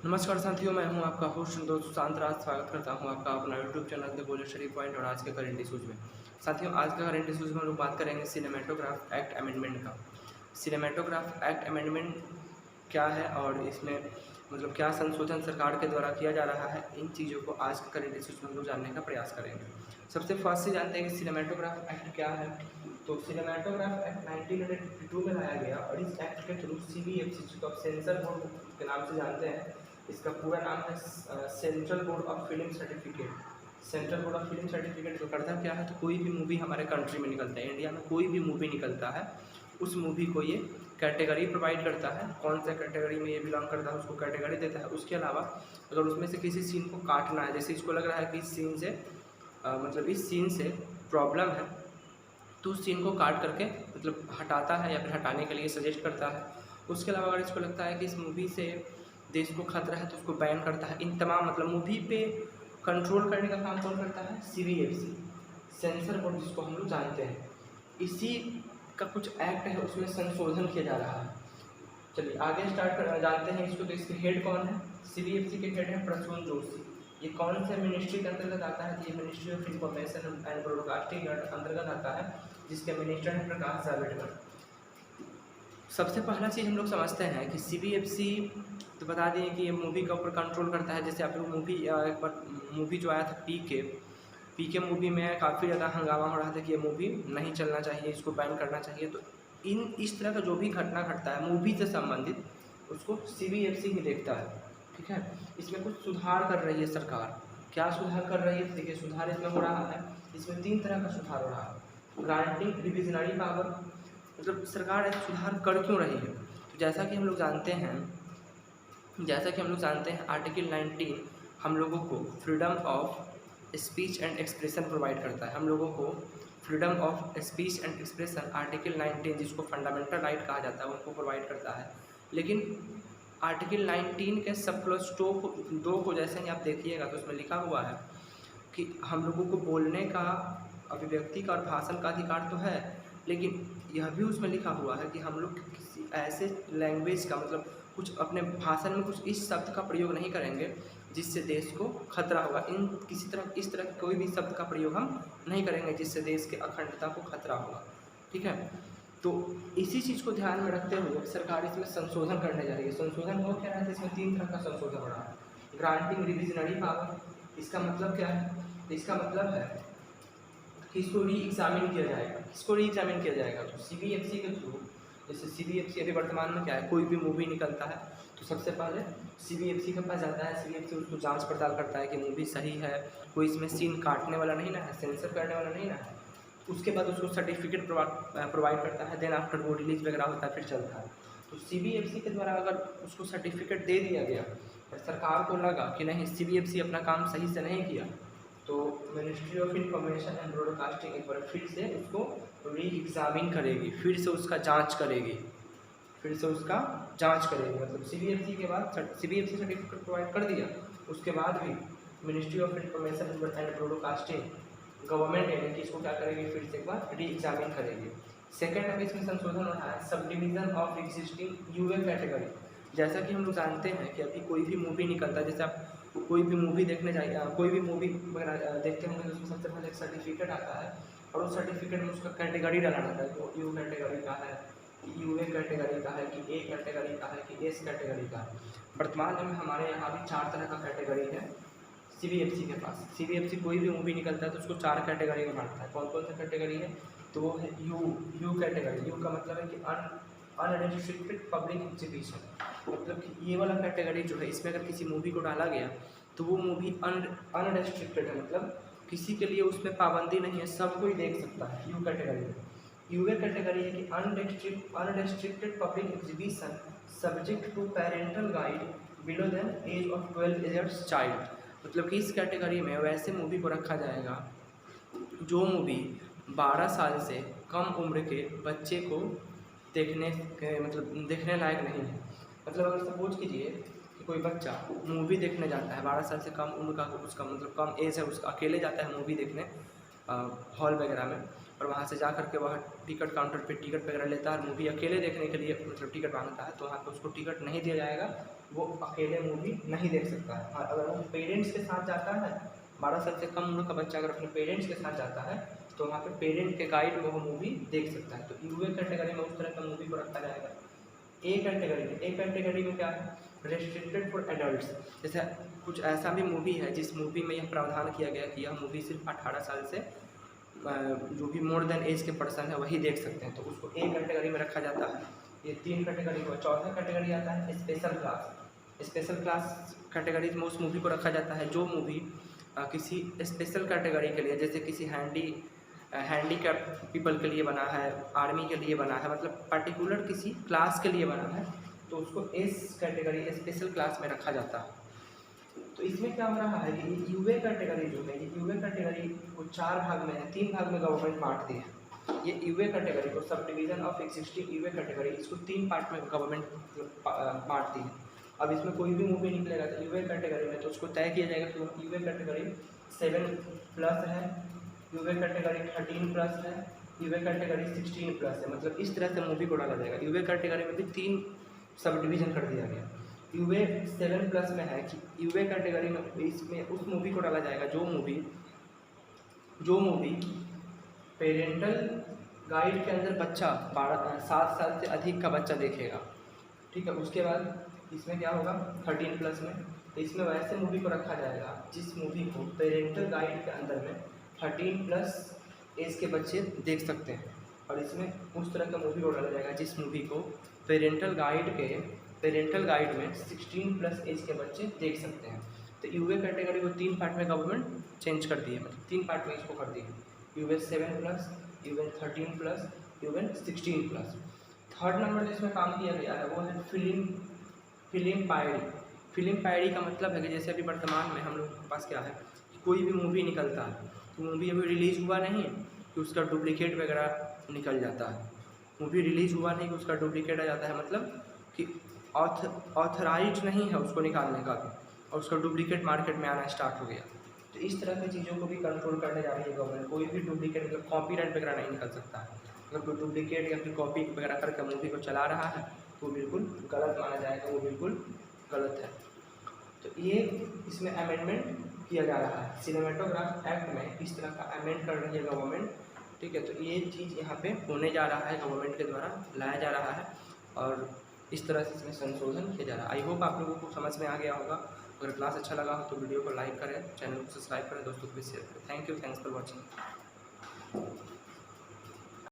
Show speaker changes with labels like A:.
A: नमस्कार साथियों, मैं हूं आपका होस्ट दोस्त सुशांत राज। स्वागत करता हूं आपका अपना यूट्यूब चैनल द बोले स्टडी पॉइंट और आज के करंट इशूज़ में। साथियों, आज का करंट इशूज़ में हम लोग बात करेंगे सिनेमेटोग्राफ एक्ट अमेंडमेंट का। सिनेमेटोग्राफ एक्ट अमेंडमेंट क्या है और इसमें क्या संशोधन सरकार के द्वारा किया जा रहा है, इन चीज़ों को आज के करंट इशूज़ में हम लोग जानने का प्रयास करेंगे। सबसे फर्स्ट से जानते हैं कि सिनेमेटोग्राफ एक्ट क्या है। तो सिनेमेटोग्राफ एक्ट 1952 में लाया गया और इस एक्ट के थ्रू CBFC, जिसको आप सेंसर बोर्ड के नाम से जानते हैं, इसका पूरा नाम है central board of film certificate. Central board of film certificate जो करता क्या है, तो कोई भी मूवी हमारे कंट्री में निकलता है, इंडिया में कोई भी मूवी निकलता है, उस मूवी को ये कैटेगरी प्रोवाइड करता है, कौन सा कैटेगरी में ये बिलोंग करता है उसको कैटेगरी देता है। उसके अलावा अगर उसमें से किसी सीन को काटना है, जैसे इसको लग रहा है कि इस सीन से इस सीन से प्रॉब्लम है, तो उस सीन को काट करके हटाता है या फिर हटाने के लिए सजेस्ट करता है। उसके अलावा अगर इसको लगता है कि इस मूवी से देश को खतरा है तो उसको बैन करता है। इन तमाम मूवी पे कंट्रोल करने का काम कौन करता है? CBFC, सेंसर बोर्ड, जिसको हम लोग जानते हैं। इसी का कुछ एक्ट है, उसमें संशोधन किया जा रहा है। चलिए आगे जानते हैं इसको। तो इसके हेड कौन है? CBFC के हेड है प्रसून जोशी। ये कौन से मिनिस्ट्री के अंतर्गत आता है? ये ministry of information and broadcasting के अंतर्गत आता है, जिसके मिनिस्टर हैं प्रकाश जावड़ेकर। सबसे पहला चीज़ हम लोग समझते हैं कि CBFC तो बता दिए कि ये मूवी के ऊपर कंट्रोल करता है। जैसे आप लोग एक बार मूवी जो आया था पीके मूवी में काफ़ी ज़्यादा हंगामा हो रहा था कि ये मूवी नहीं चलना चाहिए, इसको बैन करना चाहिए। तो इस तरह का जो भी घटना घटता है मूवी से संबंधित, उसको CBFC ही देखता है। ठीक है, इसमें कुछ सुधार कर रही है सरकार। क्या सुधार कर रही है? देखिए, सुधार इसमें हो रहा है, इसमें 3 तरह का सुधार हो रहा है। ग्रांटिंग रिविजनरी पावर, सरकार ऐसा सुधार कर क्यों रही है? तो जैसा कि हम लोग जानते हैं आर्टिकल 19 हम लोगों को freedom of speech and expression provide करता है। हम लोगों को freedom of speech and expression article 19, जिसको फंडामेंटल राइट कहा जाता है, उनको प्रोवाइड करता है। लेकिन आर्टिकल 19 के सब क्लॉज 2 को जैसे ही आप देखिएगा तो उसमें लिखा हुआ है कि हम लोगों को बोलने का, अभिव्यक्ति का और भाषण का अधिकार तो है, लेकिन यह भी उसमें लिखा हुआ है कि हम लोग किसी ऐसे लैंग्वेज का कुछ अपने भाषण में कुछ इस शब्द का प्रयोग नहीं करेंगे जिससे देश को खतरा होगा। इस तरह कोई भी शब्द का प्रयोग हम नहीं करेंगे जिससे देश के अखंडता को खतरा होगा। ठीक है, तो इसी चीज़ को ध्यान में रखते हुए सरकार इसमें संशोधन करने जा रही है। संशोधन हो क्या रहा है? इसमें 3 तरह का संशोधन हो रहा है। ग्रांटिंग रिविजनरी पावर, इसका मतलब क्या है? इसका मतलब है कि इसको री एग्जामिन किया जाएगा। किसको री एग्जामिन किया जाएगा? तो CBFC के थ्रू। जैसे CBFC अभी वर्तमान में क्या है, कोई भी मूवी निकलता है तो सबसे पहले CBFC के पास जाता है। CBFC उसको जांच पड़ताल करता है कि मूवी सही है, कोई इसमें सीन काटने वाला नहीं ना है, सेंसर करने वाला नहीं ना है। उसके बाद उसको सर्टिफिकेट प्रोवाइड करता है। देन आफ्टर वो रिलीज वगैरह होता है, फिर चलता है। तो CBFC के द्वारा अगर उसको सर्टिफिकेट दे दिया गया और सरकार को लगा कि नहीं, CBFC अपना काम सही से नहीं किया, तो ministry of information and broadcasting एक बार फिर से उसको री एग्जामिन करेगी, फिर से उसका जांच करेगी। CBFC के बाद CBFC सर्टिफिकेट प्रोवाइड कर दिया, उसके बाद भी ministry of information and broadcasting government यानी कि इसको क्या करेगी, फिर से एक बार री एग्जामिन करेगी। सेकेंड अभी इसमें संशोधन हो रहा है sub division of existing UA category. जैसा कि हम लोग जानते हैं कि अभी कोई भी मूवी निकलता है, जैसे आप कोई भी मूवी देखने जाइए, कोई भी मूवी वगैरह देखते होंगे तो उसमें सबसे पहले एक सर्टिफिकेट आता है और उस सर्टिफिकेट में उसका कैटेगरी डालना रहता है। तो U कैटेगरी का है, UA कैटेगरी का है, कि A कैटेगरी का है, कि S कैटेगरी का है। वर्तमान में हमारे यहाँ भी 4 तरह का कैटेगरी है CBFC के पास। CBFC कोई भी मूवी निकलता है तो उसको 4 कैटेगरी में बांटता है। कौन कौन सा कैटेगरी है? तो वो है यू कैटेगरी। यू का मतलब है कि अनरिस्ट्रिक्टेड पब्लिक एग्जीबिशन, मतलब कि ये वाला कैटेगरी जो है, इसमें अगर किसी मूवी को डाला गया तो वो मूवी अनरेस्ट्रिक्टेड है, मतलब किसी के लिए उसमें पाबंदी नहीं है, सब कोई देख सकता है यू कैटेगरी में। UA कैटेगरी है कि unrestricted public exhibition subject to parental guide below than age of 12 years child, मतलब कि इस कैटेगरी में वैसे मूवी को रखा जाएगा जो मूवी 12 साल से कम उम्र के बच्चे को देखने लायक नहीं है। मतलब अगर सपोज कीजिए कि कोई बच्चा मूवी देखने जाता है, 12 साल से कम उम्र का, उसका कम एज है, उसका अकेले जाता है मूवी देखने हॉल वगैरह में, और वहाँ से जा कर के वह टिकट काउंटर पे टिकट वगैरह लेता है, मूवी अकेले देखने के लिए मतलब टिकट मांगता है, तो वहाँ पे उसको टिकट नहीं दिया जाएगा, वो अकेले मूवी नहीं देख सकता है। और अगर वो पेरेंट्स के साथ जाता है, 12 साल से कम उम्र का बच्चा अगर अपने पेरेंट्स के साथ जाता है तो वहाँ पे पेरेंट के गाइड में वो मूवी देख सकता है। तो यूए कैटेगरी में उस तरह का मूवी को रखा जाएगा। ए कैटेगरी में क्या है, रेस्ट्रिक्टेड फॉर एडल्ट्स। जैसे कुछ ऐसा भी मूवी है जिस मूवी में यह प्रावधान किया गया कि यह मूवी सिर्फ 18 साल से जो भी मोर देन एज के पर्सन है वही देख सकते हैं, तो उसको ए कैटेगरी में रखा जाता है। ये 3 कैटेगरी हुआ। चौथा कैटेगरी आता है special class. Special class category में उस मूवी को रखा जाता है जो मूवी किसी स्पेशल कैटेगरी के लिए, जैसे किसी हैंडीकैप पीपल के लिए बना है, आर्मी के लिए बना है, मतलब पर्टिकुलर किसी क्लास के लिए बना है, तो उसको एस कैटेगरी स्पेशल क्लास में रखा जाता है। तो इसमें क्या हो रहा है कि यूए कैटेगरी जो है, ये यूए कैटेगरी को 4 भाग में है, 3 भाग में गवर्नमेंट बांटती है। ये यूए कैटेगरी को subdivision of existing UA category, इसको 3 पार्ट में गवर्नमेंट बांटती है। अब इसमें कोई भी मूवी निकलेगा तो यूए कैटेगरी में, तो उसको तय किया जाएगा कि यूए कैटेगरी 7+ है, यूए कैटेगरी 13+ है, यूए कैटेगरी 16+ है, मतलब इस तरह से मूवी को डाला जाएगा। यूए कैटेगरी में भी 3 सब डिवीजन कर दिया गया। यूए 7+ में है कि यूए कैटेगरी में इसमें उस मूवी को डाला जाएगा जो मूवी पेरेंटल गाइड के अंदर बच्चा 7 साल से अधिक का बच्चा देखेगा, ठीक है। उसके बाद इसमें क्या होगा 13+ में, तो इसमें वैसे मूवी को रखा जाएगा जिस मूवी को पेरेंटल गाइड के अंदर में 13+ एज के बच्चे देख सकते हैं, और इसमें उस तरह का मूवी को डाला जाएगा जिस मूवी को पेरेंटल गाइड में 16+ एज के बच्चे देख सकते हैं। तो यूए कैटेगरी को 3 पार्ट में गवर्नमेंट चेंज कर दी है, मतलब 3 पार्ट में इसको कर दी है, UA 7+, UA 13+, UA 16+। Third number जिसमें काम किया गया है वो है फिल्म पायरी का मतलब है कि जैसे अभी वर्तमान में हम लोग के पास क्या है, कोई भी मूवी निकलता है तो मूवी अभी रिलीज़ हुआ नहीं कि उसका डुप्लीकेट वगैरह निकल जाता है, मूवी रिलीज़ हुआ नहीं कि उसका डुप्लीकेट आ जाता है, मतलब कि ऑथराइज नहीं है उसको निकालने का भी, और उसका डुप्लीकेट मार्केट में आना स्टार्ट हो गया। तो इस तरह की चीज़ों को भी कंट्रोल करने जा रही है गवर्नमेंट। कोई भी डुप्लीकेट मतलब कॉपीराइट वगैरह नहीं निकल सकता है, अगर कोई डुप्लीकेट या फिर कॉपी वगैरह करके मूवी को चला रहा है तो बिल्कुल गलत माना जाएगा, वो बिल्कुल गलत है। तो ये इसमें अमेंडमेंट किया जा रहा है, सिनेमेटोग्राफ एक्ट में इस तरह का अमेंड कर रही है गवर्नमेंट, ठीक है। तो ये चीज़ यहाँ पे होने जा रहा है, गवर्नमेंट के द्वारा लाया जा रहा है, और इस तरह से इसमें संशोधन किया जा रहा है। आई होप आप लोगों को समझ में आ गया होगा। अगर क्लास अच्छा लगा हो तो वीडियो को लाइक करें, चैनल को सब्सक्राइब करें, दोस्तों को भी शेयर करें। Thank you, thanks for watching.